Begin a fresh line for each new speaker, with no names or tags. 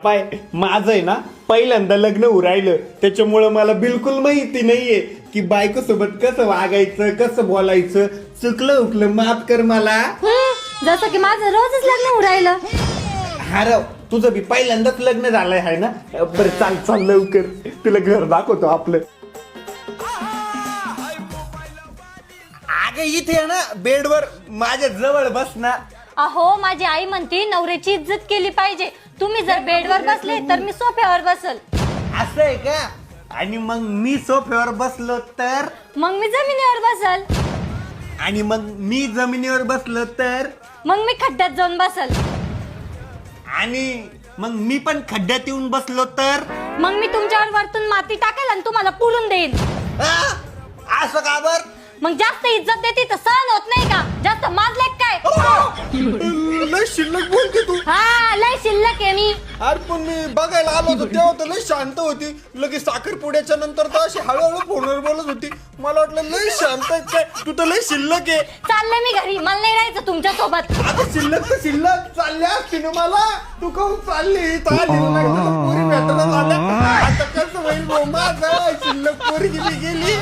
पाय माझं आहे ना पहिल्यांदा लग्न उरायलं, त्याच्यामुळं मला बिलकुल माहिती नाहीये की बायको सोबत कसं वागायचं, कसं बोलायचं. चुकलं उकलं माफ कर मला.
जसं की माझं रोजच लग्न उरायलं.
हारव, तुझं बी पहिल्यांदाच लग्न झालंय आहे ना. बरं चाल चाल लवकर, तुला घर दाखवतो आपलं. अगं इथे आहे ना बेडवर माझ्या जवळ बस ना.
अहो माझी आई म्हणती नवऱ्याची इज्जत केली पाहिजे. तुम्ही जर बेडवर बसले तर मी सोफ्यावर बसल.
असं आहे का? आणि मग मी सोफ्यावर बसलो तर?
मग मी जमिनीवर बसल.
आणि मग मी जमिनीवर बसलो तर?
मग मी खड्ड्यात जाऊन बसल.
आणि मग मी पण खड्ड्यात येऊन बसलो तर?
मग मी तुमच्यावर वरतून माती टाकेल आणि तुम्हाला पुरून देईन.
असं का बर?
मग जास्त इज्जत देते तर सहन होत नाही का? जास्त माजले काय?
लय शिल्लक बोलते तू.
हा लय शिल्लक आहे मी.
अरे पण मी बघायला आलो होतो तेव्हा तर लय शांत होती. लगेच साखरपुड्याच्या नंतर तर अशी हळूहळू फोनवर बोलत होती. मला वाटलं लय शांत आहे काय, तू तर लय शिल्लक आहे.
चालले मी घरी, मला नाही राहायचं तुमच्या सोबत.
आता शिल्लक तर शिल्लक चालल्या असतील मला. तू कहून चालली पोरी भेटायला झाल्या. आता कसं होईल माझं शिल्लक पोरी गेली.